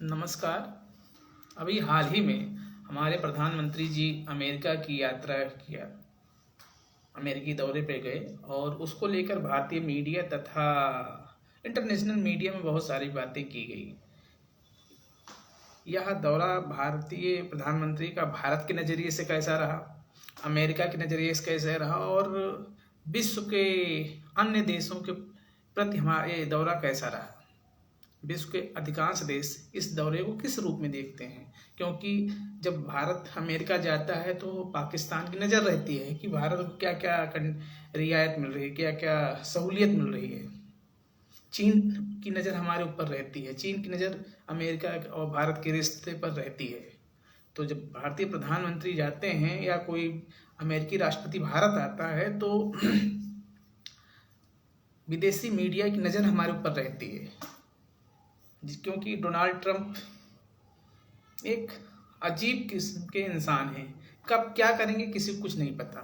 नमस्कार। अभी हाल ही में हमारे प्रधानमंत्री जी अमेरिका की यात्रा किया, अमेरिकी दौरे पे गए और उसको लेकर भारतीय मीडिया तथा इंटरनेशनल मीडिया में बहुत सारी बातें की गई। यह दौरा भारतीय प्रधानमंत्री का भारत के नज़रिए से कैसा रहा, अमेरिका के नज़रिए से कैसा रहा और विश्व के अन्य देशों के प्रति हमारा ये दौरा कैसा रहा। विश्व के अधिकांश देश इस दौरे को किस रूप में देखते हैं, क्योंकि जब भारत अमेरिका जाता है तो पाकिस्तान की नज़र रहती है कि भारत को क्या क्या रियायत मिल रही है, क्या क्या सहूलियत मिल रही है। चीन की नज़र हमारे ऊपर रहती है, चीन की नज़र अमेरिका और भारत के रिश्ते पर रहती है। तो जब भारतीय प्रधानमंत्री जाते हैं या कोई अमेरिकी राष्ट्रपति भारत आता है तो विदेशी मीडिया की नज़र हमारे ऊपर रहती है, क्योंकि डोनाल्ड ट्रंप एक अजीब किस्म के इंसान हैं। कब क्या करेंगे किसी को कुछ नहीं पता।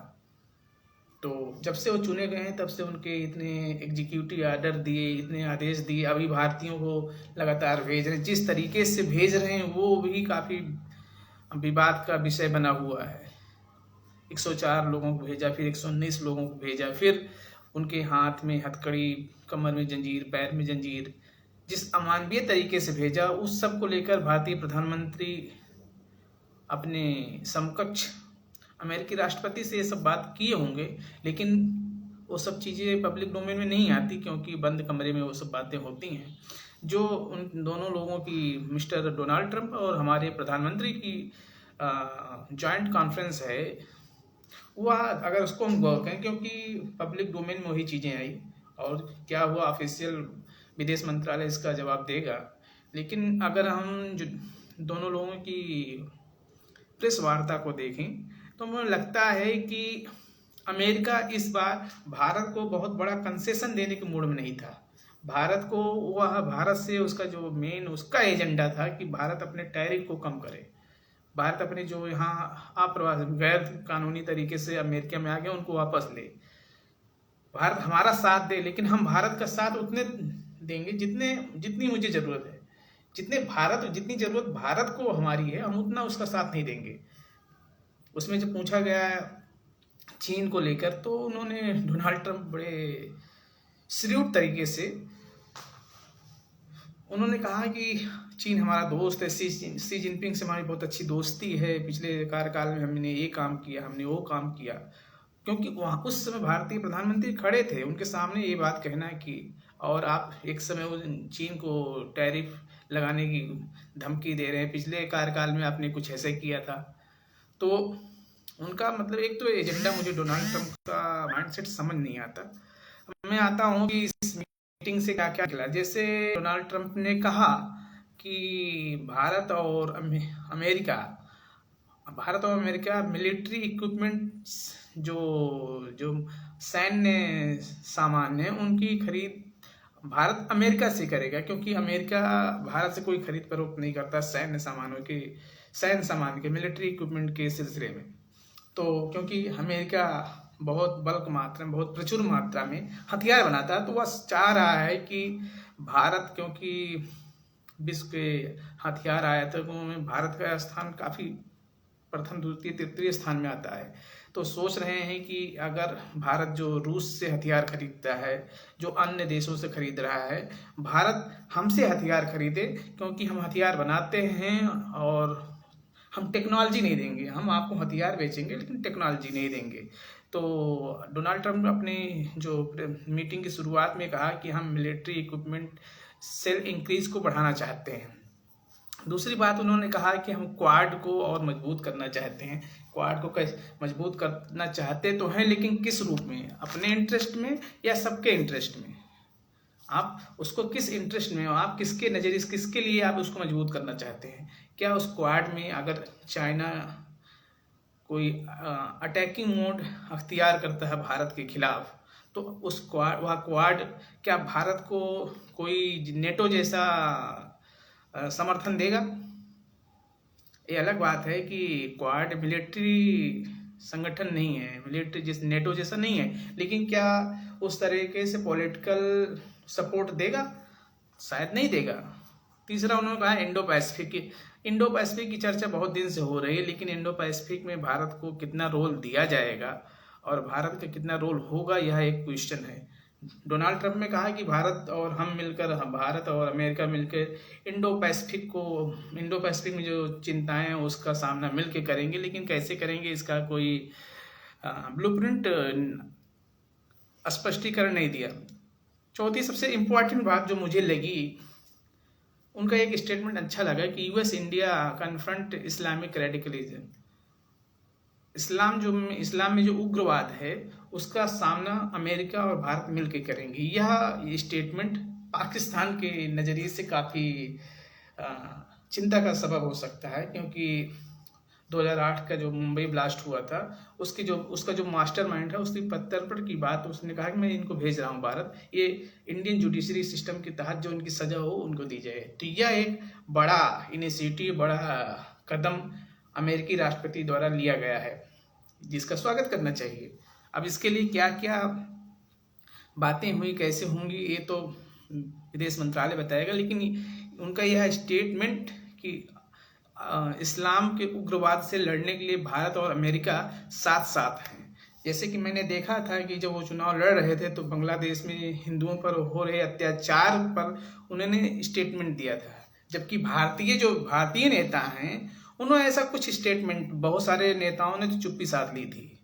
तो जब से वो चुने गए हैं तब से उनके इतने एग्जीक्यूटिव आर्डर दिए, इतने आदेश दिए, अभी भारतीयों को लगातार भेज रहे हैं। जिस तरीके से भेज रहे हैं वो भी काफ़ी विवाद का विषय बना हुआ है। 104 लोगों को भेजा, फिर 119 लोगों को भेजा, फिर उनके हाथ में हथकड़ी, कमर में जंजीर, पैर में जंजीर, जिस अमानवीय तरीके से भेजा, उस सब को लेकर भारतीय प्रधानमंत्री अपने समकक्ष अमेरिकी राष्ट्रपति से ये सब बात किए होंगे, लेकिन वो सब चीज़ें पब्लिक डोमेन में नहीं आती, क्योंकि बंद कमरे में वो सब बातें होती हैं। जो उन दोनों लोगों की, मिस्टर डोनाल्ड ट्रंप और हमारे प्रधानमंत्री की जॉइंट कॉन्फ्रेंस है, वह अगर उसको हम गौर करें, क्योंकि पब्लिक डोमेन में वही चीज़ें आई और क्या हुआ ऑफिशियल विदेश मंत्रालय इसका जवाब देगा। लेकिन अगर हम जो दोनों लोगों की प्रेस वार्ता को देखें तो मुझे लगता है कि अमेरिका इस बार भारत को बहुत बड़ा कंसेशन देने के मूड में नहीं था। भारत से उसका जो मेन उसका एजेंडा था कि भारत अपने टैरिफ को कम करे, भारत अपने जो यहाँ अप्रवासी गैर कानूनी तरीके से अमेरिका में आ गए उनको वापस ले, भारत हमारा साथ दे। लेकिन हम भारत का साथ उतने देंगे जितनी मुझे ज़रूरत है, जितनी ज़रूरत भारत को हमारी है, हम उतना उसका साथ नहीं देंगे। उसमें जब पूछा गया चीन को लेकर तो उन्होंने, डोनाल्ड ट्रंप बड़े श्रीयुक्त तरीके से उन्होंने कहा कि चीन हमारा दोस्त है, सी जिनपिंग से हमारी बहुत अच्छी दोस्ती है, पिछले कार्यकाल में हमने ये काम किया, हमने वो काम किया। क्योंकि वहाँ उस समय भारतीय प्रधानमंत्री खड़े थे, उनके सामने ये बात कहना कि और आप एक समय वो चीन को टैरिफ लगाने की धमकी दे रहे हैं, पिछले कार्यकाल में आपने कुछ ऐसे किया था। तो उनका मतलब एक तो एजेंडा, मुझे डोनाल्ड ट्रंप का माइंडसेट समझ नहीं आता। मैं आता हूँ कि इस मीटिंग से क्या क्या निकला। जैसे डोनाल्ड ट्रंप ने कहा कि भारत और अमेरिका मिलिट्री इक्विपमेंट, जो सैन्य सामान है उनकी खरीद भारत अमेरिका से करेगा, क्योंकि अमेरिका भारत से कोई खरीद फरोख्त नहीं करता सैन्य सामान के मिलिट्री इक्विपमेंट के सिलसिले में। तो क्योंकि अमेरिका बहुत बल्क मात्रा में, बहुत प्रचुर मात्रा में हथियार बनाता है, तो वह चाह रहा है कि भारत, क्योंकि विश्व के हथियार आयातकों में भारत का स्थान काफ़ी प्रथम, द्वितीय, तृतीय स्थान में आता है। तो सोच रहे हैं कि अगर भारत जो रूस से हथियार खरीदता है, जो अन्य देशों से खरीद रहा है, भारत हमसे हथियार खरीदे, क्योंकि हम हथियार बनाते हैं और हम टेक्नोलॉजी नहीं देंगे। हम आपको हथियार बेचेंगे लेकिन टेक्नोलॉजी नहीं देंगे। तो डोनाल्ड ट्रंप ने अपनी जो मीटिंग की शुरुआत में कहा कि हम मिलिट्री इक्विपमेंट सेल इंक्रीज को बढ़ाना चाहते हैं। दूसरी बात उन्होंने कहा कि हम क्वाड को और मजबूत करना चाहते हैं। क्वाड को मजबूत करना चाहते तो हैं, लेकिन किस रूप में, अपने इंटरेस्ट में या सबके इंटरेस्ट में? आप उसको किस इंटरेस्ट में हो, आप किसके नज़रिए, किसके लिए आप उसको मजबूत करना चाहते हैं? क्या उस क्वाड में अगर चाइना कोई अटैकिंग मोड अख्तियार करता है भारत के खिलाफ, तो वह क्वाड क्या भारत को कोई नेटो जैसा समर्थन देगा? ये अलग बात है कि क्वाड मिलिट्री संगठन नहीं है, मिलिट्री जिस नेटो जैसा नहीं है, लेकिन क्या उस तरीके से पॉलिटिकल सपोर्ट देगा? शायद नहीं देगा। तीसरा उन्होंने कहा इंडो पैसिफिक। इंडो पैसिफिक की चर्चा बहुत दिन से हो रही है, लेकिन इंडो पैसिफिक में भारत को कितना रोल दिया जाएगा और भारत का कितना रोल होगा, यह एक क्वेश्चन है। डोनाल्ड ट्रंप ने कहा कि भारत और हम मिलकर, भारत और अमेरिका मिलकर इंडो पैसिफिक में जो चिंताएं हैं उसका सामना मिलकर करेंगे, लेकिन कैसे करेंगे इसका कोई ब्लूप्रिंट स्पष्टीकरण नहीं दिया। चौथी सबसे इम्पोर्टेंट बात जो मुझे लगी, उनका एक स्टेटमेंट अच्छा लगा कि US India confront Islamic radicalism. इस्लाम में जो उग्रवाद है उसका सामना अमेरिका और भारत मिलकर करेंगे। यह स्टेटमेंट पाकिस्तान के नज़रिए से काफ़ी चिंता का सबब हो सकता है, क्योंकि 2008 का जो मुंबई ब्लास्ट हुआ था उसका जो मास्टरमाइंड है, उसकी पत्थर की बात उसने कहा कि मैं इनको भेज रहा हूँ भारत, ये इंडियन जुडिशरी सिस्टम के तहत जो उनकी सज़ा हो उनको दी जाए। तो यह एक बड़ा इनिशिएटिव, बड़ा कदम अमेरिकी राष्ट्रपति द्वारा लिया गया है, जिसका स्वागत करना चाहिए। अब इसके लिए क्या क्या बातें हुई, कैसे होंगी, ये तो विदेश मंत्रालय बताएगा, लेकिन उनका यह स्टेटमेंट कि इस्लाम के उग्रवाद से लड़ने के लिए भारत और अमेरिका साथ साथ हैं। जैसे कि मैंने देखा था कि जब वो चुनाव लड़ रहे थे तो बांग्लादेश में हिंदुओं पर हो रहे अत्याचार पर उन्होंने स्टेटमेंट दिया था, जबकि भारतीय नेता हैं उन्होंने ऐसा कुछ स्टेटमेंट, बहुत सारे नेताओं ने तो चुप्पी साध ली थी,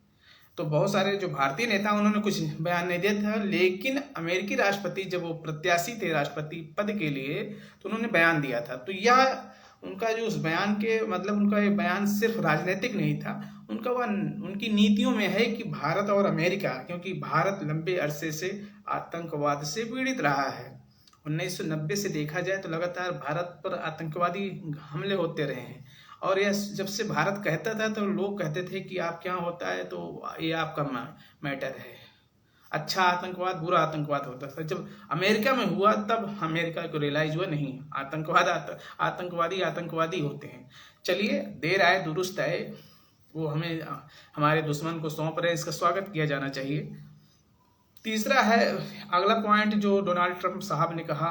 तो बहुत सारे जो भारतीय नेता उन्होंने कुछ बयान नहीं दिया था, लेकिन अमेरिकी राष्ट्रपति जब वो प्रत्याशी थे राष्ट्रपति पद के लिए तो उन्होंने बयान दिया था। तो यह उनका जो उस बयान के मतलब उनका ये बयान सिर्फ राजनीतिक नहीं था, उनकी नीतियों में है कि भारत और अमेरिका, क्योंकि भारत लंबे अरसे से आतंकवाद से पीड़ित रहा है। 1990 से देखा जाए तो लगातार भारत पर आतंकवादी हमले होते रहे हैं, और यह जब से भारत कहता था तो लोग कहते थे कि आप क्या होता है तो ये आपका मैटर है, अच्छा आतंकवाद बुरा आतंकवाद होता था। जब अमेरिका में हुआ तब अमेरिका को रियलाइज हुआ नहीं, आतंकवादी होते हैं। चलिए, देर आए दुरुस्त आए, वो हमें हमारे दुश्मन को सौंप रहे हैं, इसका स्वागत किया जाना चाहिए। तीसरा है अगला पॉइंट जो डोनाल्ड ट्रंप साहब ने कहा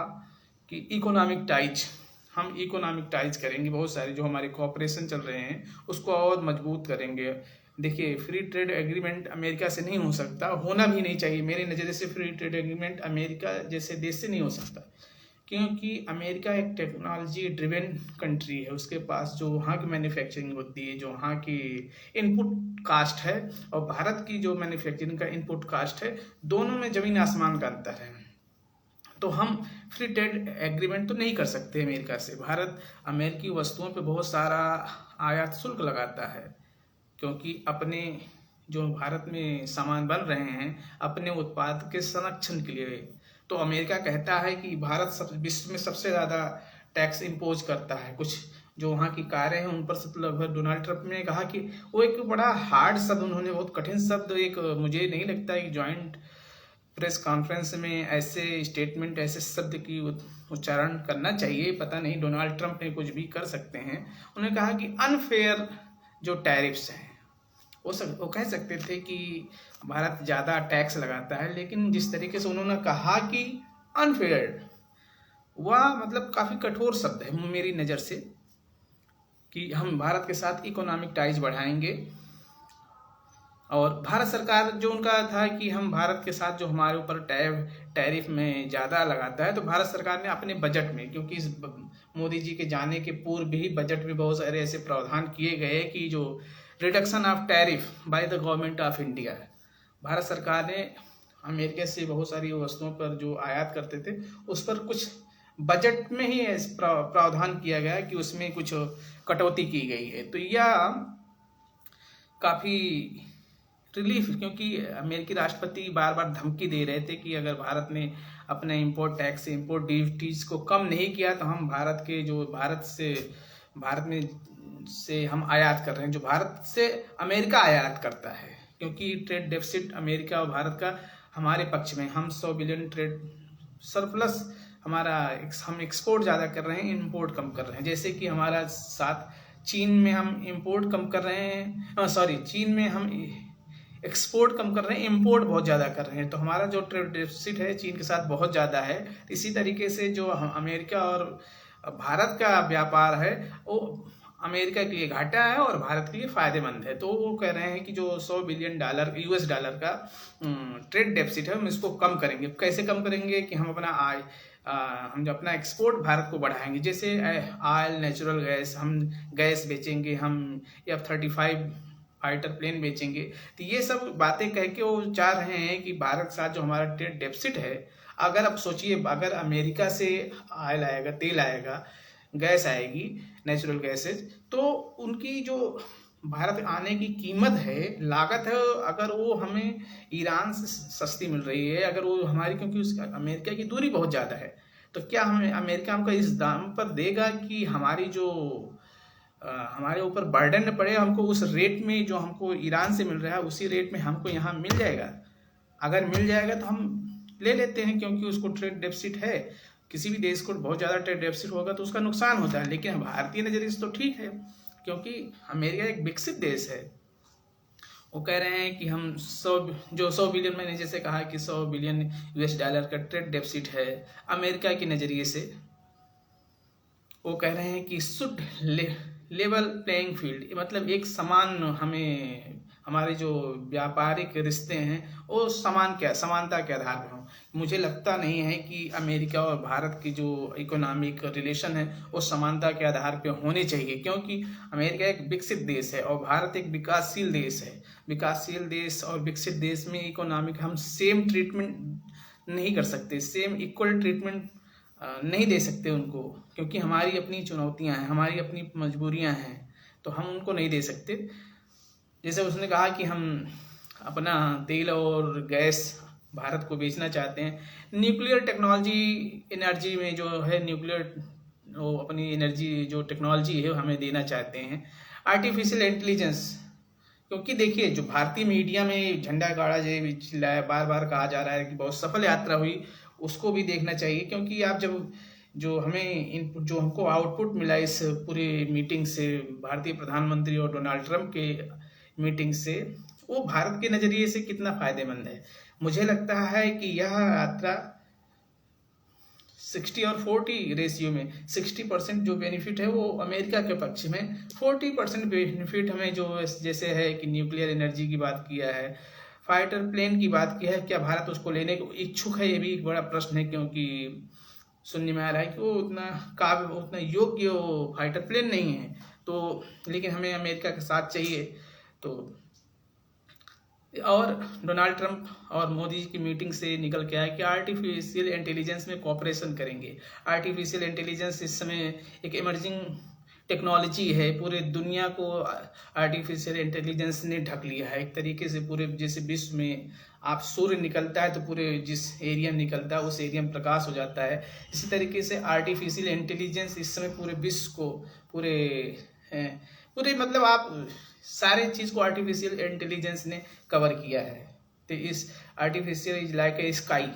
कि इकोनॉमिक टाइज, हम इकोनॉमिक टाइज करेंगे, बहुत सारे जो हमारे कॉपरेशन चल रहे हैं उसको और मजबूत करेंगे। देखिए, फ्री ट्रेड एग्रीमेंट अमेरिका से नहीं हो सकता, होना भी नहीं चाहिए। मेरे नज़रिए से फ्री ट्रेड एग्रीमेंट अमेरिका जैसे देश से नहीं हो सकता, क्योंकि अमेरिका एक टेक्नोलॉजी ड्रिवन कंट्री है, उसके पास जो वहाँ की मैन्युफैक्चरिंग होती है, जो वहाँ की इनपुट कास्ट है और भारत की जो मैन्युफैक्चरिंग का इनपुट कास्ट है, दोनों में ज़मीन आसमान का अंतर है। तो हम फ्री ट्रेड एग्रीमेंट तो नहीं कर सकते अमेरिका से। भारत अमेरिकी वस्तुओं पे बहुत सारा आयात शुल्क लगाता है, क्योंकि अपने जो भारत में सामान बन रहे हैं अपने उत्पाद के संरक्षण के लिए। तो अमेरिका कहता है कि भारत विश्व में सबसे ज़्यादा टैक्स इम्पोज करता है, कुछ जो वहाँ की कारें हैं उन पर से लगभग। डोनाल्ड ट्रंप ने कहा कि वो एक बड़ा हार्ड शब्द, उन्होंने बहुत कठिन शब्द, एक मुझे नहीं लगता कि ज्वाइंट प्रेस कॉन्फ्रेंस में ऐसे स्टेटमेंट, ऐसे शब्द की उच्चारण करना चाहिए। पता नहीं डोनाल्ड ट्रंप ने कुछ भी कर सकते हैं। उन्होंने कहा कि अनफेयर जो टैरिफ्स हैं वो कह सकते थे कि भारत ज़्यादा टैक्स लगाता है, लेकिन जिस तरीके से उन्होंने कहा कि अनफेयर, वह मतलब काफ़ी कठोर शब्द है मेरी नज़र से, कि हम भारत के साथ इकोनॉमिक टाइज बढ़ाएंगे। और भारत सरकार जो उनका था कि हम भारत के साथ जो हमारे ऊपर टैरिफ में ज़्यादा लगाता है, तो भारत सरकार ने अपने बजट में, क्योंकि इस मोदी जी के जाने के पूर्व भी बजट में बहुत सारे ऐसे प्रावधान किए गए कि जो reduction of tariff by the government of India, Bharat सरकार ने अमेरिका से बहुत सारी वस्तुओं पर जो आयात करते थे उस पर कुछ बजट में ही प्रावधान किया गया कि उसमें कुछ कटौती की गई है। तो यह काफ़ी रिलीफ, क्योंकि अमेरिकी राष्ट्रपति बार बार धमकी दे रहे थे कि अगर भारत ने अपने इंपोर्ट टैक्स, इंपोर्ट ड्यूटीज को कम नहीं किया तो हम भारत में से हम आयात कर रहे हैं, जो भारत से अमेरिका आयात करता है, क्योंकि ट्रेड डेफिसिट अमेरिका और भारत का हमारे पक्ष में, हम 100 बिलियन ट्रेड सरप्लस हमारा, हम एक्सपोर्ट ज़्यादा कर रहे हैं, इंपोर्ट कम कर रहे हैं। जैसे कि हमारा साथ चीन में हम इंपोर्ट कम कर रहे हैं, चीन में हम एक्सपोर्ट कम कर रहे हैं, इंपोर्ट बहुत ज़्यादा कर रहे हैं। तो हमारा जो ट्रेड डेफिसिट है चीन के साथ बहुत ज़्यादा है। इसी तरीके से जो हम अमेरिका और भारत का व्यापार है वो अमेरिका के लिए घाटा है और भारत के लिए फायदेमंद है। तो वो कह रहे हैं कि जो $100 बिलियन US डॉलर का ट्रेड डेफिसिट है हम इसको कम करेंगे। कैसे कम करेंगे कि हम अपना हम जो अपना एक्सपोर्ट भारत को बढ़ाएंगे, जैसे ऑयल, नेचुरल गैस, हम गैस बेचेंगे, हम F-35 फाइटर प्लेन बेचेंगे। तो ये सब बातें कह के वो चाह रहे हैं कि भारत के साथ जो हमारा ट्रेड डेफिसिट है, अगर आप सोचिए अगर अमेरिका से ऑयल आएगा, तेल आएगा, गैस आएगी, नेचुरल गैसेज, तो उनकी जो भारत आने की कीमत है, लागत है, अगर वो हमें ईरान से सस्ती मिल रही है, अगर वो हमारी, क्योंकि उस अमेरिका की दूरी बहुत ज़्यादा है, तो क्या हमें अमेरिका हमको इस दाम पर देगा कि हमारी जो हमारे ऊपर बर्डन न पड़े, हमको उस रेट में जो हमको ईरान से मिल रहा है उसी रेट में हमको यहाँ मिल जाएगा। अगर मिल जाएगा तो हम ले लेते हैं, क्योंकि उसको ट्रेड डेफिसिट है। किसी भी देश को बहुत ज़्यादा ट्रेड डेफिसिट होगा तो उसका नुकसान होता है, लेकिन भारतीय नज़रिए से तो ठीक है, क्योंकि अमेरिका एक विकसित देश है। वो कह रहे हैं कि हम 100 बिलियन, मैंने जैसे कहा कि $100 बिलियन US डॉलर का ट्रेड डेफिसिट है अमेरिका के नज़रिए से। वो कह रहे हैं कि शुड लेवल प्लेइंग फील्ड, मतलब एक समान, हमें हमारे जो व्यापारिक रिश्ते हैं वो समानता के आधार पर हों। मुझे लगता नहीं है कि अमेरिका और भारत की जो इकोनॉमिक रिलेशन है वो समानता के आधार पर होने चाहिए, क्योंकि अमेरिका एक विकसित देश है और भारत एक विकासशील देश है। विकासशील देश और विकसित देश में इकोनॉमिक हम सेम ट्रीटमेंट नहीं कर सकते, सेम इक्वल ट्रीटमेंट नहीं दे सकते उनको, क्योंकि हमारी अपनी चुनौतियां हैं, हमारी अपनी मजबूरियां हैं, तो हम उनको नहीं दे सकते। जैसे उसने कहा कि हम अपना तेल और गैस भारत को बेचना चाहते हैं, न्यूक्लियर टेक्नोलॉजी, एनर्जी में जो है न्यूक्लियर, वो अपनी एनर्जी जो टेक्नोलॉजी है वो हमें देना चाहते हैं। आर्टिफिशियल इंटेलिजेंस, क्योंकि देखिए जो भारतीय मीडिया में झंडा गाड़ा चिल्लाया, बार बार कहा जा रहा है कि बहुत सफल यात्रा हुई, उसको भी देखना चाहिए। क्योंकि आप जब जो हमें जो हमको आउटपुट मिला इस पूरी मीटिंग से, भारतीय प्रधानमंत्री और डोनाल्ड ट्रंप के मीटिंग से, वो भारत के नज़रिए से कितना फायदेमंद है। मुझे लगता है कि यह यात्रा 60 और 40 रेशियो में 60% जो बेनिफिट है वो अमेरिका के पक्ष में, 40% बेनिफिट हमें जो जैसे है कि न्यूक्लियर एनर्जी की बात किया है, फाइटर प्लेन की बात की है, क्या भारत उसको लेने को इच्छुक है, ये भी एक बड़ा प्रश्न है, क्योंकि सुनने में आ रहा है कि वो उतना योग्य वो फाइटर प्लेन नहीं है। तो लेकिन हमें अमेरिका का साथ चाहिए। तो और डोनाल्ड ट्रंप और मोदी जी की मीटिंग से निकल के आया कि आर्टिफिशियल इंटेलिजेंस में कोऑपरेशन करेंगे। आर्टिफिशियल इंटेलिजेंस इस समय एक इमर्जिंग टेक्नोलॉजी है, पूरे दुनिया को आर्टिफिशियल इंटेलिजेंस ने ढक लिया है एक तरीके से। पूरे जैसे विश्व में आप सूर्य निकलता है तो पूरे जिस एरिया में निकलता है उस एरिया में प्रकाश हो जाता है, इसी तरीके से आर्टिफिशियल इंटेलिजेंस इस समय पूरे विश्व को पूरे मतलब आप सारे चीज़ को आर्टिफिशियल इंटेलिजेंस ने कवर किया है। तो इस artificial is like a sky,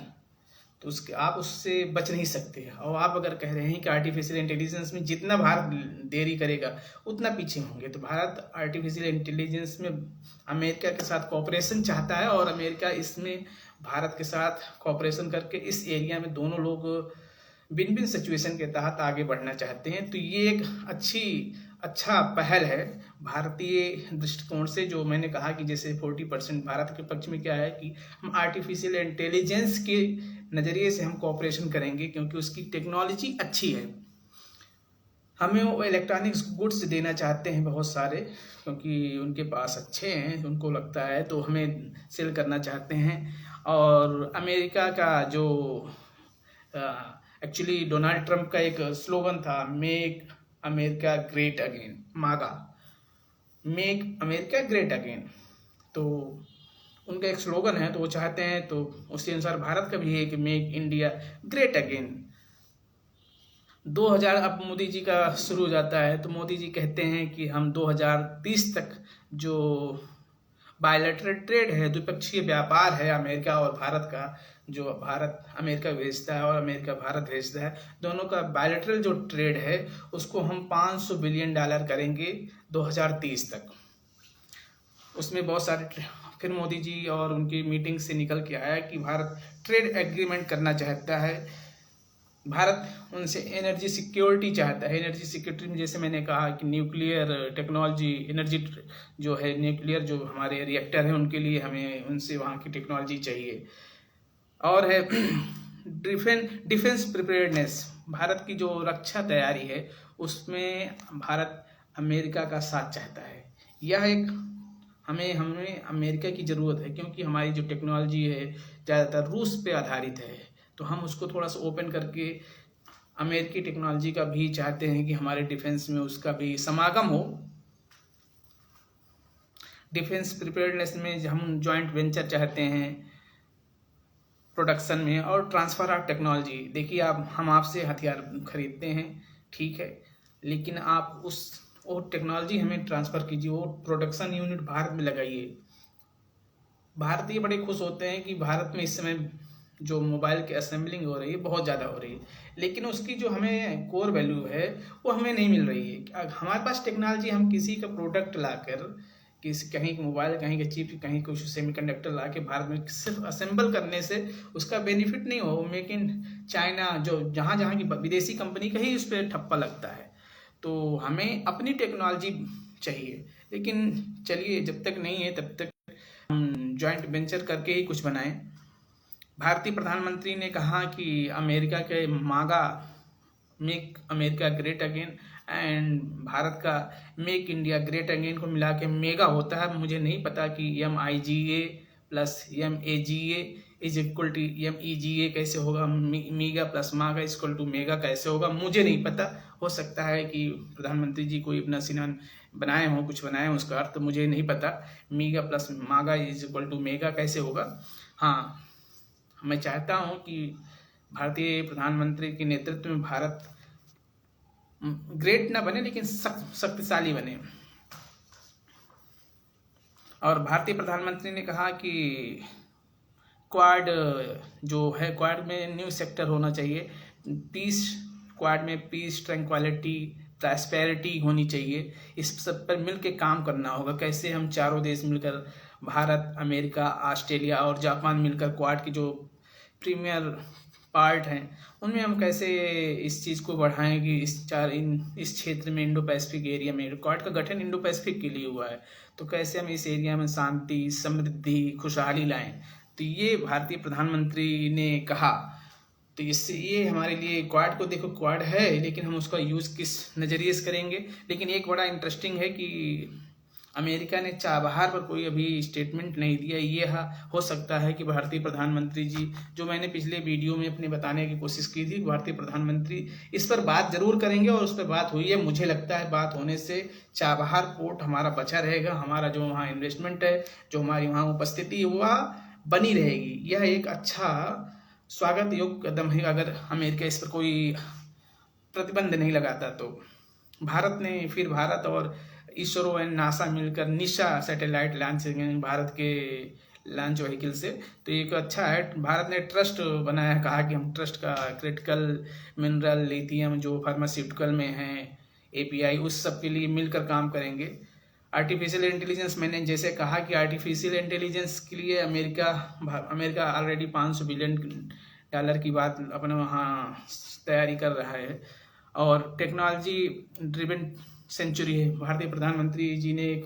तो उसके आप उससे बच नहीं सकते। और आप अगर कह रहे हैं कि आर्टिफिशियल इंटेलिजेंस में जितना भारत देरी करेगा उतना पीछे होंगे, तो भारत आर्टिफिशियल इंटेलिजेंस में अमेरिका के साथ कोऑपरेशन चाहता है और अमेरिका इसमें भारत के साथ कोऑपरेशन करके इस एरिया में दोनों लोग विन विन सिचुएशन के तहत आगे बढ़ना चाहते हैं। तो ये एक अच्छा पहल है भारतीय दृष्टिकोण से। जो मैंने कहा कि जैसे 40% भारत के पक्ष में क्या है कि हम आर्टिफिशियल इंटेलिजेंस के नज़रिए से हम कोऑपरेशन करेंगे, क्योंकि उसकी टेक्नोलॉजी अच्छी है। हमें वो इलेक्ट्रॉनिक्स गुड्स देना चाहते हैं बहुत सारे, क्योंकि उनके पास अच्छे हैं, उनको लगता है, तो हमें सेल करना चाहते हैं। और अमेरिका का जो एक्चुअली डोनाल्ड ट्रंप का एक स्लोगन था, मेक अमेरिका ग्रेट अगेन, मागा, मेक अमेरिका ग्रेट अगेन, तो उनका एक स्लोगन है, तो वो चाहते हैं, तो उसी अनुसार भारत का भी है कि मेक इंडिया ग्रेट अगेन। 2000 अब मोदी जी का शुरू हो जाता है, तो मोदी जी कहते हैं कि हम 2030 तक जो बायलैटरल ट्रेड है, द्विपक्षीय व्यापार है अमेरिका और भारत का, जो भारत अमेरिका भेजता है और अमेरिका भारत भेजता है, दोनों का बायलैटरल जो ट्रेड है उसको हम $500 बिलियन करेंगे 2030 तक। उसमें बहुत सारे, फिर मोदी जी और उनकी मीटिंग से निकल के आया कि भारत ट्रेड एग्रीमेंट करना चाहता है भारत उनसे एनर्जी सिक्योरिटी चाहता है। एनर्जी सिक्योरिटी में जैसे मैंने कहा कि न्यूक्लियर टेक्नोलॉजी, एनर्जी जो है न्यूक्लियर जो हमारे रिएक्टर हैं उनके लिए हमें उनसे वहाँ की टेक्नोलॉजी चाहिए। और है डिफेंस प्रिपेयर्डनेस, भारत की जो रक्षा तैयारी है उसमें भारत अमेरिका का साथ चाहता है। यह एक हमें अमेरिका की ज़रूरत है, क्योंकि हमारी जो टेक्नोलॉजी है ज़्यादातर रूस पे आधारित है, तो हम उसको थोड़ा सा ओपन करके अमेरिकी टेक्नोलॉजी का भी चाहते हैं कि हमारे डिफेंस में उसका भी समागम हो। डिफेंस प्रिपेयर्डनेस में हम जॉइंट वेंचर चाहते हैं प्रोडक्शन में और ट्रांसफ़र ऑफ टेक्नोलॉजी। देखिए हम आपसे हथियार खरीदते हैं, ठीक है, लेकिन आप वो टेक्नोलॉजी हमें ट्रांसफ़र कीजिए, वो प्रोडक्शन यूनिट भारत में लगाइए। भारतीय बड़े खुश होते हैं कि भारत में इस समय जो मोबाइल की असेंबलिंग हो रही है बहुत ज़्यादा हो रही है, लेकिन उसकी जो हमें कोर वैल्यू है वो हमें नहीं मिल रही है। हमारे पास टेक्नोलॉजी, हम किसी का प्रोडक्ट लाकर कहीं मोबाइल, कहीं का चिप, कहीं कुछ सेमीकंडक्टर ला के भारत में सिर्फ असेंबल करने से उसका बेनिफिट नहीं हो। मेक इन चाइना जो जहाँ की विदेशी कंपनी का ही उस पर ठप्पा लगता है। तो हमें अपनी टेक्नोलॉजी चाहिए, लेकिन चलिए जब तक नहीं है तब तक हम जॉइंट वेंचर करके ही कुछ बनाएं। भारतीय प्रधानमंत्री ने कहा कि अमेरिका के मागा, make America great again, and Bharat का मेक इंडिया ग्रेट अगेन को मिला के मेगा होता है। मुझे नहीं पता कि MIGA plus MAGA is equal to MEGA कैसे होगा, MIGA plus MAGA equal to MEGA कैसे होगा, मुझे नहीं पता। हो सकता है कि प्रधानमंत्री जी कोई अपना सिनान बनाए हों, कुछ बनाए हों, उसका अर्थ मुझे नहीं पता। मीगा प्लस मागा इज इक्वल टू मेगा कैसे होगा। हाँ, मैं चाहता हूँ कि भारतीय प्रधानमंत्री के नेतृत्व में भारत ग्रेट ना बने लेकिन शक्तिशाली बने। और भारतीय प्रधानमंत्री ने कहा कि क्वाड जो है, क्वाड में न्यू सेक्टर होना चाहिए। क्वाड में पीस, ट्रैंक्विलिटी, प्रॉस्पेरिटी होनी चाहिए। इस सब पर मिलकर काम करना होगा। कैसे हम चारों देश मिलकर, भारत, अमेरिका, ऑस्ट्रेलिया और जापान मिलकर क्वाड की जो प्रीमियर पार्ट हैं उनमें हम कैसे इस चीज़ को बढ़ाएं कि इस क्षेत्र में, इंडो पैसिफिक एरिया में, क्वाड का गठन इंडो पैसिफिक के लिए हुआ है, तो कैसे हम इस एरिया में शांति, समृद्धि, खुशहाली लाएं। तो ये भारतीय प्रधानमंत्री ने कहा। तो इससे ये हमारे लिए क्वाड को, देखो क्वाड है लेकिन हम उसका यूज़ किस नज़रिए से करेंगे। लेकिन एक बड़ा इंटरेस्टिंग है कि अमेरिका ने चाबहार पर कोई अभी स्टेटमेंट नहीं दिया। ये हो सकता है कि भारतीय प्रधानमंत्री जी, जो मैंने पिछले वीडियो में अपने बताने की कोशिश की थी, भारतीय प्रधानमंत्री इस पर बात जरूर करेंगे और उस पर बात हुई है। मुझे लगता है बात होने से चाबहार पोर्ट हमारा बचा रहेगा, हमारा जो वहाँ इन्वेस्टमेंट है, जो हमारी वहाँ उपस्थिति हुआ बनी रहेगी। यह एक अच्छा स्वागत योग्य कदम है अगर अमेरिका इस पर कोई प्रतिबंध नहीं लगाता तो। भारत और इसरो एंड नासा मिलकर निशा सैटेलाइट लॉन्च करेंगे भारत के लॉन्च व्हीकल से। तो एक अच्छा है, भारत ने ट्रस्ट बनाया, कहा कि हम ट्रस्ट का क्रिटिकल मिनरल, लिथियम जो फार्मास्यूटिकल में है, API, उस सब के लिए मिलकर काम करेंगे। आर्टिफिशियल इंटेलिजेंस, मैंने जैसे कहा कि आर्टिफिशियल इंटेलिजेंस के लिए अमेरिका ऑलरेडी $500 बिलियन की बात अपने वहाँ तैयारी कर रहा है। और टेक्नोलॉजी ड्रिवन सेंचुरी है। भारतीय प्रधानमंत्री जी ने एक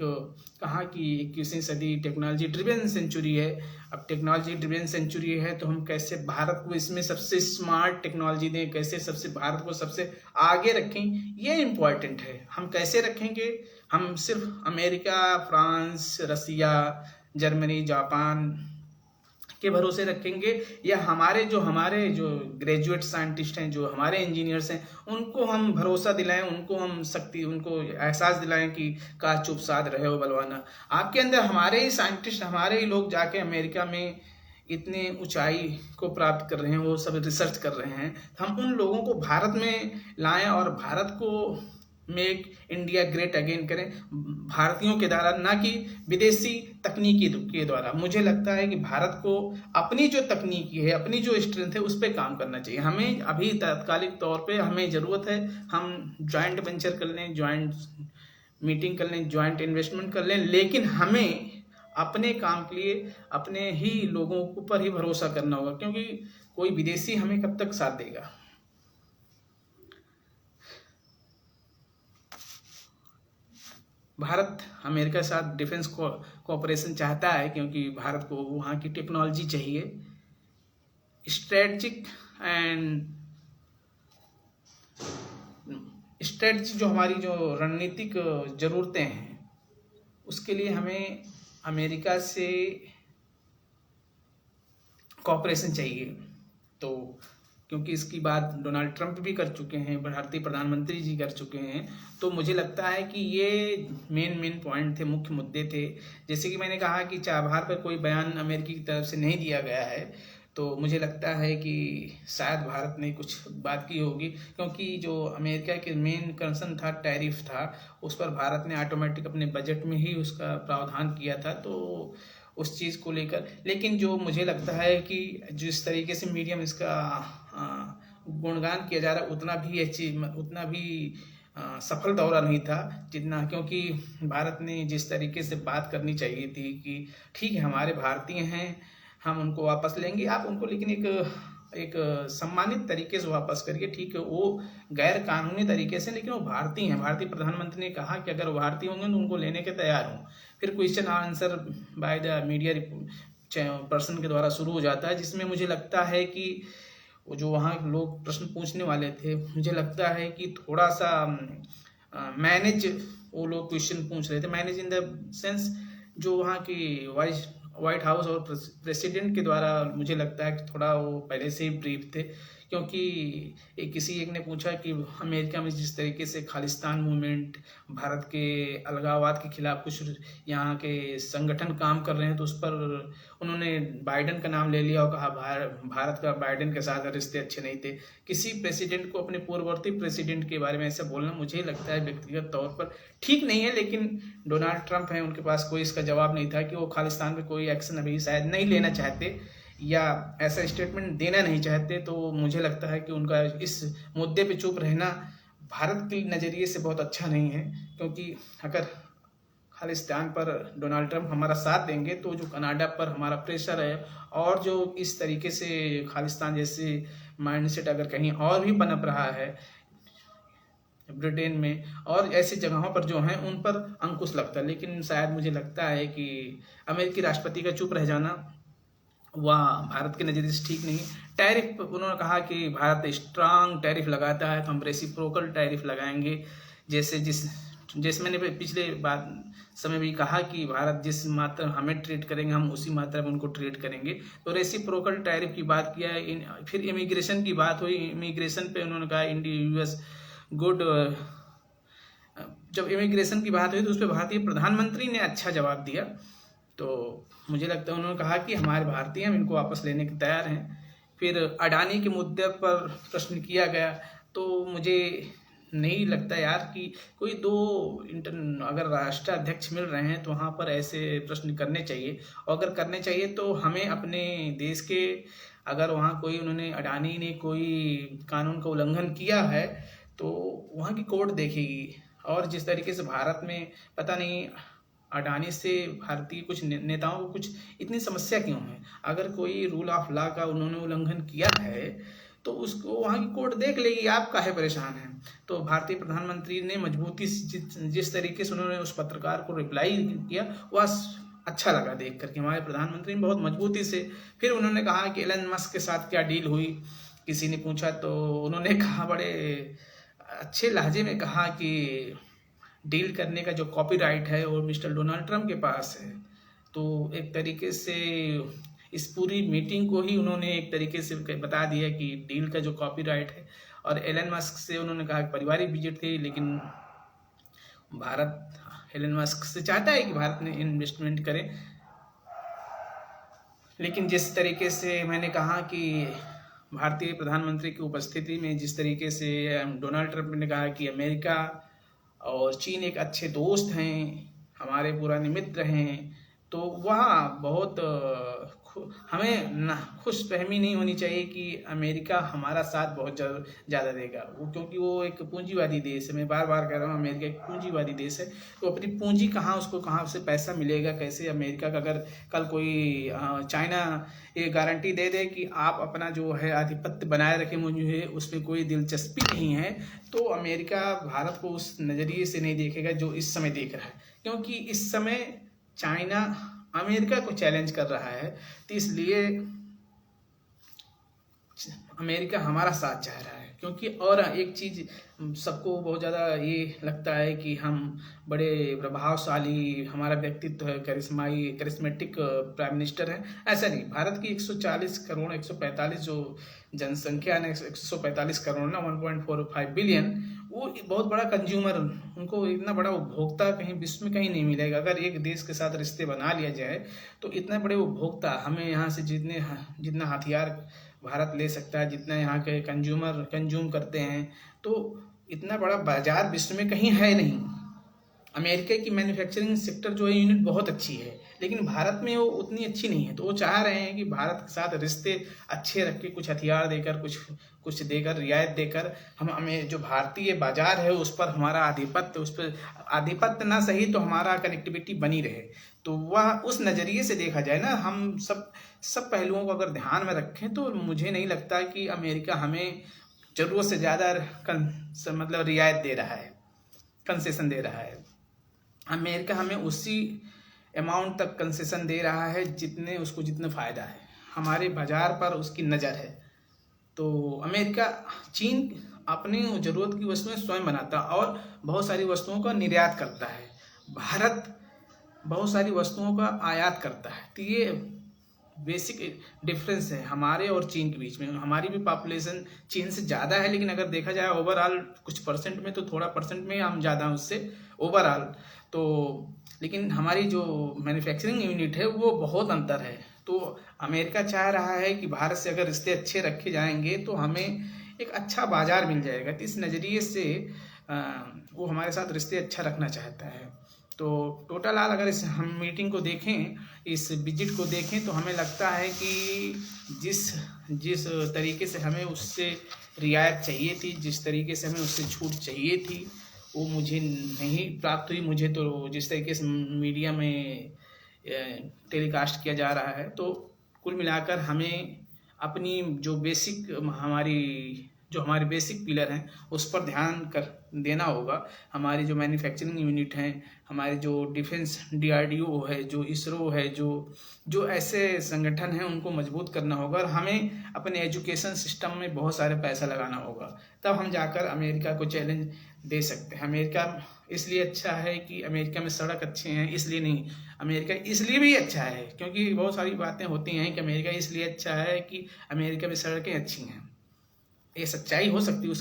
कहा कि 21वीं सदी टेक्नोलॉजी ड्रिवन सेंचुरी है। अब टेक्नोलॉजी ड्रिवन सेंचुरी है तो हम कैसे भारत को इसमें सबसे स्मार्ट टेक्नोलॉजी दें, कैसे भारत को सबसे आगे रखें, ये इम्पॉर्टेंट है। हम कैसे रखेंगे? हम सिर्फ अमेरिका, फ्रांस, रसिया, जर्मनी, जापान के भरोसे रखेंगे, या हमारे जो ग्रेजुएट साइंटिस्ट हैं, जो हमारे इंजीनियर्स हैं, उनको हम भरोसा दिलाएं, उनको एहसास दिलाएं कि का चुप साध रहे हो बलवाना। आपके अंदर हमारे ही साइंटिस्ट, हमारे ही लोग जाके अमेरिका में इतने ऊंचाई को प्राप्त कर रहे हैं, वो सब रिसर्च कर रहे हैं। हम उन लोगों को भारत में लाएं और भारत को मेक इंडिया ग्रेट अगेन करें, भारतीयों के द्वारा, ना कि विदेशी तकनीकी के द्वारा। मुझे लगता है कि भारत को अपनी जो तकनीकी है, अपनी जो स्ट्रेंथ है, उस पर काम करना चाहिए। हमें अभी तात्कालिक तौर पे हमें ज़रूरत है, हम ज्वाइंट वेंचर कर लें, ज्वाइंट मीटिंग कर लें, ज्वाइंट इन्वेस्टमेंट कर लें, लेकिन हमें अपने काम के लिए अपने ही लोगों पर ही भरोसा करना होगा, क्योंकि कोई विदेशी हमें कब तक साथ देगा। भारत अमेरिका के साथ डिफेंस कोऑपरेशन चाहता है, क्योंकि भारत को वहाँ की टेक्नोलॉजी चाहिए। स्ट्रेटजिक एंड स्ट्रेटजी जो हमारी जो रणनीतिक ज़रूरतें हैं, उसके लिए हमें अमेरिका से कोऑपरेशन चाहिए। तो क्योंकि इसकी बात डोनाल्ड ट्रंप भी कर चुके हैं, भारतीय प्रधानमंत्री जी कर चुके हैं, तो मुझे लगता है कि ये मेन पॉइंट थे, मुख्य मुद्दे थे। जैसे कि मैंने कहा कि चाबहार पर कोई बयान अमेरिकी की तरफ से नहीं दिया गया है, तो मुझे लगता है कि शायद भारत ने कुछ बात की होगी, क्योंकि जो अमेरिका के मेन कंसर्न था टैरिफ था, उस पर भारत ने ऑटोमेटिक अपने बजट में ही उसका प्रावधान किया था, तो उस चीज़ को लेकर। लेकिन जो मुझे लगता है कि जिस तरीके से मीडिया में इसका गुणगान किया जा रहा है, उतना भी सफल दौरा नहीं था जितना, क्योंकि भारत ने जिस तरीके से बात करनी चाहिए थी कि ठीक है हमारे भारतीय हैं, हम उनको वापस लेंगे, आप उनको लेकिन एक सम्मानित तरीके से वापस करिए। ठीक है, वो गैर कानूनी तरीके से, लेकिन वो भारतीय हैं। भारतीय प्रधानमंत्री ने कहा कि अगर वो भारतीय होंगे तो उनको लेने के तैयार हूँ। फिर question answer by the media person के द्वारा शुरू हो जाता है, जिसमें मुझे लगता है कि वो जो वहाँ लोग प्रश्न पूछने वाले थे, मुझे लगता है कि थोड़ा सा मैनेज वो लोग क्वेश्चन पूछ रहे थे। मैनेज इन द सेंस जो वहाँ की व्हाइट हाउस और प्रेसिडेंट के द्वारा मुझे लगता है कि थोड़ा वो पहले से ही ब्रीफ थे, क्योंकि किसी एक ने पूछा कि अमेरिका में जिस तरीके से खालिस्तान मूवमेंट, भारत के अलगाववाद के खिलाफ कुछ यहाँ के संगठन काम कर रहे हैं, तो उस पर उन्होंने बाइडेन का नाम ले लिया और कहा भारत का बाइडेन के साथ रिश्ते अच्छे नहीं थे। किसी प्रेसिडेंट को अपने पूर्ववर्ती प्रेसिडेंट के बारे में ऐसा बोलना मुझे लगता है व्यक्तिगत तौर पर ठीक नहीं है, लेकिन डोनाल्ड ट्रंप हैं, उनके पास कोई इसका जवाब नहीं था कि वो खालिस्तान पे कोई एक्शन अभी शायद नहीं लेना चाहते या ऐसा स्टेटमेंट देना नहीं चाहते। तो मुझे लगता है कि उनका इस मुद्दे पे चुप रहना भारत के नज़रिए से बहुत अच्छा नहीं है, क्योंकि अगर खालिस्तान पर डोनाल्ड ट्रंप हमारा साथ देंगे तो जो कनाडा पर हमारा प्रेशर है, और जो इस तरीके से खालिस्तान जैसे माइंडसेट अगर कहीं और भी पनप रहा है ब्रिटेन में और ऐसी जगहों पर जो हैं, उन पर अंकुश लगता है। लेकिन शायद मुझे लगता है कि अमेरिकी राष्ट्रपति का चुप रह जाना वह भारत के नज़रिए से ठीक नहीं है। टैरिफ, उन्होंने कहा कि भारत स्ट्रांग टैरिफ लगाता है, तो हम रेसिप्रोकल टैरिफ लगाएंगे। जैसे मैंने पिछले समय भी कहा कि भारत जिस मात्रा हमें ट्रीट करेंगे, हम उसी मात्रा में उनको ट्रीट करेंगे। तो रेसिप्रोकल टैरिफ की बात किया है। फिर इमिग्रेशन की बात हुई। इमिग्रेशन पे उन्होंने कहा इंडिया यूएस गुड। जब इमिग्रेशन की बात हुई तो उस पर भारतीय प्रधानमंत्री ने अच्छा जवाब दिया। तो मुझे लगता है उन्होंने कहा कि हमारे भारतीय हम इनको वापस लेने के तैयार हैं। फिर अडानी के मुद्दे पर प्रश्न किया गया, तो मुझे नहीं लगता यार कि कोई दो अगर राष्ट्राध्यक्ष मिल रहे हैं तो वहाँ पर ऐसे प्रश्न करने चाहिए, और अगर करने चाहिए तो हमें अपने देश के, अगर वहाँ कोई उन्होंने अडानी ने कोई कानून का उल्लंघन किया है तो वहाँ की कोर्ट देखेगी। और जिस तरीके से भारत में पता नहीं अडानी से भारतीय कुछ नेताओं को कुछ इतनी समस्या क्यों है, अगर कोई रूल ऑफ लॉ का उन्होंने उल्लंघन किया है तो उसको वहाँ की कोर्ट देख लेगी, आप काहे परेशान हैं। तो भारतीय प्रधानमंत्री ने मजबूती जिस तरीके से उन्होंने उस पत्रकार को रिप्लाई किया, वह अच्छा लगा देख करके। हमारे प्रधानमंत्री ने बहुत मजबूती से, फिर उन्होंने कहा कि एलन मस्क के साथ क्या डील हुई, किसी ने पूछा तो उन्होंने कहा, बड़े अच्छे लहजे में कहा कि डील करने का जो कॉपीराइट है वो मिस्टर डोनाल्ड ट्रंप के पास है। तो एक तरीके से इस पूरी मीटिंग को ही उन्होंने एक तरीके से बता दिया कि डील का जो कॉपीराइट है। और एलन मस्क से उन्होंने कहा कि पारिवारिक विजिट थी, लेकिन भारत एलन मस्क से चाहता है कि भारत में इन्वेस्टमेंट करे। लेकिन जिस तरीके से मैंने कहा कि भारतीय प्रधानमंत्री की उपस्थिति में जिस तरीके से डोनाल्ड ट्रंप ने कहा कि अमेरिका और चीन एक अच्छे दोस्त हैं, हमारे पुराने मित्र हैं, तो वह बहुत हमें ना खुशफहमी नहीं होनी चाहिए कि अमेरिका हमारा साथ बहुत ज़्यादा देगा, वो क्योंकि वो एक पूंजीवादी देश है। मैं बार बार कह रहा हूँ, अमेरिका एक पूंजीवादी देश है। तो अपनी पूंजी कहाँ, उसको कहाँ से पैसा मिलेगा कैसे? अमेरिका का अगर कल कोई चाइना ये गारंटी दे दे कि आप अपना जो है आधिपत्य बनाए रखें, मुझे उसमें कोई दिलचस्पी नहीं है, तो अमेरिका भारत को उस नज़रिए से नहीं देखेगा जो इस समय देख रहा है। क्योंकि इस समय चाइना अमेरिका को चैलेंज कर रहा है, तो इसलिए अमेरिका हमारा साथ चाह रहा है। क्योंकि और एक चीज़ सबको बहुत ज़्यादा ये लगता है कि हम बड़े प्रभावशाली, हमारा व्यक्तित्व है, करिश्मेटिक प्राइम मिनिस्टर है। ऐसा नहीं, भारत की 140 करोड़ 145 जो जनसंख्या है, 145 करोड़ ना, 1.45 बिलियन, वो बहुत बड़ा कंज्यूमर, उनको इतना बड़ा उपभोक्ता कहीं विश्व में कहीं नहीं मिलेगा। अगर एक देश के साथ रिश्ते बना लिया जाए तो इतने बड़े उपभोक्ता, हमें यहाँ से जितना हथियार भारत ले सकता है, जितना यहाँ के कंज्यूमर कंज्यूम करते हैं, तो इतना बड़ा बाजार विश्व में कहीं है नहीं। अमेरिका की मैन्युफैक्चरिंग सेक्टर जो है यूनिट बहुत अच्छी है, लेकिन भारत में वो उतनी अच्छी नहीं है। तो वो चाह रहे हैं कि भारत के साथ रिश्ते अच्छे रख के, कुछ हथियार देकर, कुछ देकर, रियायत देकर, हमें जो भारतीय बाजार है उस पर हमारा आधिपत्य, उस पर आधिपत्य ना सही तो हमारा कनेक्टिविटी बनी रहे। तो वह उस नज़रिए से देखा जाए ना, हम सब पहलुओं को अगर ध्यान में रखें तो मुझे नहीं लगता कि अमेरिका हमें ज़रूरत से ज़्यादा मतलब रियायत दे रहा है, कंसेशन दे रहा है। अमेरिका हमें उसी अमाउंट तक कंसेशन दे रहा है जितना फ़ायदा है, हमारे बाज़ार पर उसकी नज़र है। तो अमेरिका, चीन अपनी ज़रूरत की वस्तुएं स्वयं बनाता और बहुत सारी वस्तुओं का निर्यात करता है। भारत बहुत सारी वस्तुओं का आयात करता है। तो ये बेसिक डिफरेंस है हमारे और चीन के बीच में। हमारी भी पॉपुलेशन चीन से ज़्यादा है, लेकिन अगर देखा जाए ओवरऑल कुछ परसेंट में, तो थोड़ा परसेंट में हम ज़्यादा हैं उससे ओवरऑल। तो लेकिन हमारी जो मैन्युफैक्चरिंग यूनिट है वो बहुत अंतर है। तो अमेरिका चाह रहा है कि भारत से अगर रिश्ते अच्छे रखे जाएंगे तो हमें एक अच्छा बाजार मिल जाएगा। तो इस नज़रिए से वो हमारे साथ रिश्ते अच्छा रखना चाहता है। तो टोटल ऑल अगर इस हम मीटिंग को देखें, इस विजिट को देखें, तो हमें लगता है कि जिस तरीके से हमें उससे रियायत चाहिए थी, जिस तरीके से हमें उससे छूट चाहिए थी, वो मुझे नहीं प्राप्त हुई। मुझे तो जिस तरीके से मीडिया में टेलीकास्ट किया जा रहा है, तो कुल मिलाकर हमें अपनी जो हमारे बेसिक पिलर हैं उस पर ध्यान कर देना होगा। हमारी जो मैन्युफैक्चरिंग यूनिट हैं, हमारे जो डिफेंस DRDO है, जो इसरो है, जो ऐसे संगठन हैं, उनको मजबूत करना होगा। और हमें अपने एजुकेशन सिस्टम में बहुत सारे पैसा लगाना होगा, तब हम जाकर अमेरिका को चैलेंज दे सकते हैं। अमेरिका इसलिए अच्छा है कि अमेरिका में सड़क अच्छे हैं, इसलिए नहीं, अमेरिका इसलिए भी अच्छा है क्योंकि बहुत सारी बातें होती हैं कि अमेरिका इसलिए अच्छा है कि अमेरिका में सड़कें अच्छी हैं। ये सच्चाई हो सकती है,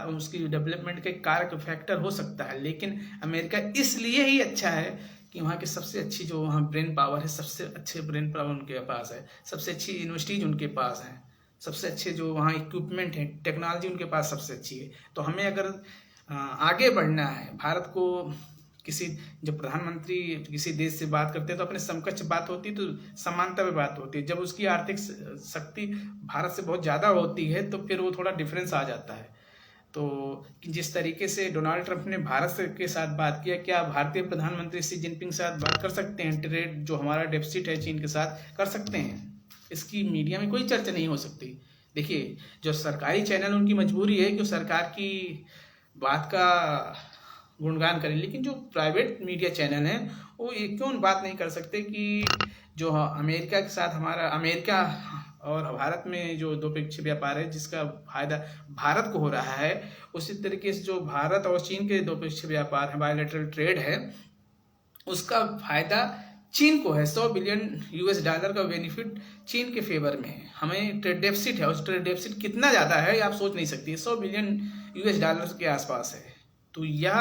उसकी डेवलपमेंट का कारक फैक्टर हो सकता है, लेकिन अमेरिका इसलिए ही अच्छा है कि वहाँ की सबसे अच्छी जो वहाँ ब्रेन पावर है, सबसे अच्छे ब्रेन पावर उनके पास है, सबसे अच्छी यूनिवर्सिटीज उनके पास हैं, सबसे अच्छे जो वहाँ इक्विपमेंट है, टेक्नोलॉजी उनके पास सबसे अच्छी है। तो हमें अगर आगे बढ़ना है, भारत को जब प्रधानमंत्री किसी देश से बात करते हैं तो अपने समकक्ष बात होती है, तो समानता में बात होती है। जब उसकी आर्थिक शक्ति भारत से बहुत ज़्यादा होती है तो फिर वो थोड़ा डिफरेंस आ जाता है। तो जिस तरीके से डोनाल्ड ट्रंप ने भारत के साथ बात किया, क्या भारतीय प्रधानमंत्री शी जिनपिंग के साथ बात कर सकते हैं? ट्रेड जो हमारा डेफिसिट है चीन के साथ, कर सकते हैं? इसकी मीडिया में कोई चर्चा नहीं हो सकती। देखिए, जो सरकारी चैनल, उनकी मजबूरी है कि सरकार की बात का गुणगान करें, लेकिन जो प्राइवेट मीडिया चैनल हैं वो ये क्यों बात नहीं कर सकते कि जो अमेरिका के साथ अमेरिका और भारत में जो द्विपक्षीय व्यापार है जिसका फायदा भारत को हो रहा है, उसी तरीके से जो भारत और चीन के द्विपक्षीय व्यापार है, बायलैटरल ट्रेड है, उसका फायदा चीन को है। $100 बिलियन का बेनिफिट चीन के फेवर में है। हमें ट्रेड डेफिसिट है, उस ट्रेड डेफिसिट कितना ज़्यादा है आप सोच नहीं सकती, $100 बिलियन के आसपास है। तो यह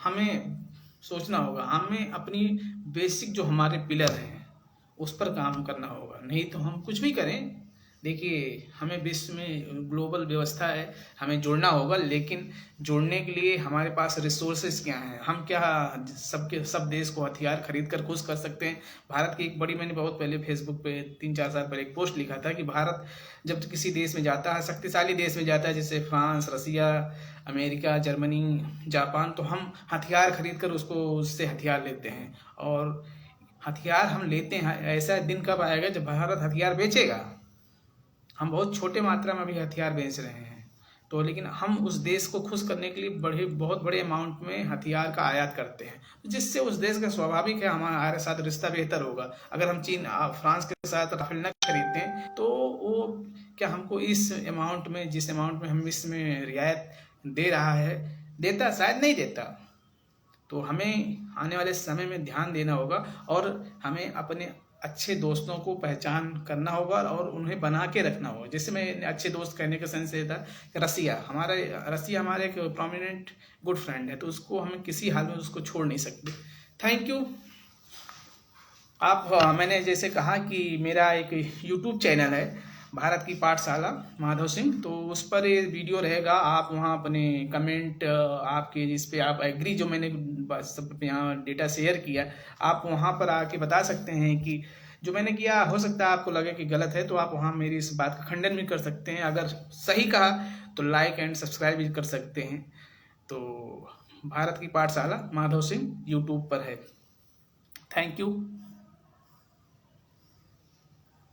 हमें सोचना होगा, हमें अपनी बेसिक जो हमारे पिलर हैं उस पर काम करना होगा। नहीं तो हम कुछ भी करें, देखिए, हमें विश्व में ग्लोबल व्यवस्था है, हमें जुड़ना होगा, लेकिन जुड़ने के लिए हमारे पास रिसोर्सेज क्या हैं? हम क्या सब देश को हथियार खरीद कर खुश कर सकते हैं? भारत की एक बड़ी, मैंने बहुत पहले फेसबुक पे 3-4 साल पहले एक पोस्ट लिखा था कि भारत जब किसी देश में जाता है, शक्तिशाली देश में जाता है जैसे फ्रांस, रसिया, अमेरिका, जर्मनी, जापान, तो हम हथियार खरीद कर उससे हथियार लेते हैं। और हथियार हम लेते हैं, ऐसा दिन कब आएगा जब भारत हथियार बेचेगा? हम बहुत छोटे मात्रा में अभी हथियार बेच रहे हैं, तो लेकिन हम उस देश को खुश करने के लिए बहुत बड़े अमाउंट में हथियार का आयात करते हैं, जिससे उस देश का स्वाभाविक है हमारे साथ रिश्ता बेहतर होगा। अगर हम फ्रांस के साथ राफेल न खरीदते हैं तो वो क्या हमको इस अमाउंट में, जिस अमाउंट में हम इसमें रियायत दे रहा है, देता? शायद नहीं देता। तो हमें आने वाले समय में ध्यान देना होगा और हमें अपने अच्छे दोस्तों को पहचान करना होगा और उन्हें बना के रखना होगा। जैसे मैं अच्छे दोस्त कहने का सेंस ये था कि रसिया हमारा एक प्रोमिनेंट गुड फ्रेंड है, तो उसको हम किसी हाल में उसको छोड़ नहीं सकते। Thank you. मैंने जैसे कहा कि मेरा एक यूट्यूब चैनल है भारत की पाठशाला माधव सिंह, तो उस पर ये वीडियो रहेगा। आप वहाँ अपने कमेंट, आपके जिस पे आप एग्री, जो मैंने सब यहाँ डेटा शेयर किया, आप वहाँ पर आके बता सकते हैं कि जो मैंने किया हो सकता है आपको लगे कि गलत है, तो आप वहाँ मेरी इस बात का खंडन भी कर सकते हैं। अगर सही कहा तो लाइक एंड सब्सक्राइब भी कर सकते हैं। तो भारत की पाठशाला माधव सिंह यूट्यूब पर है। Thank you.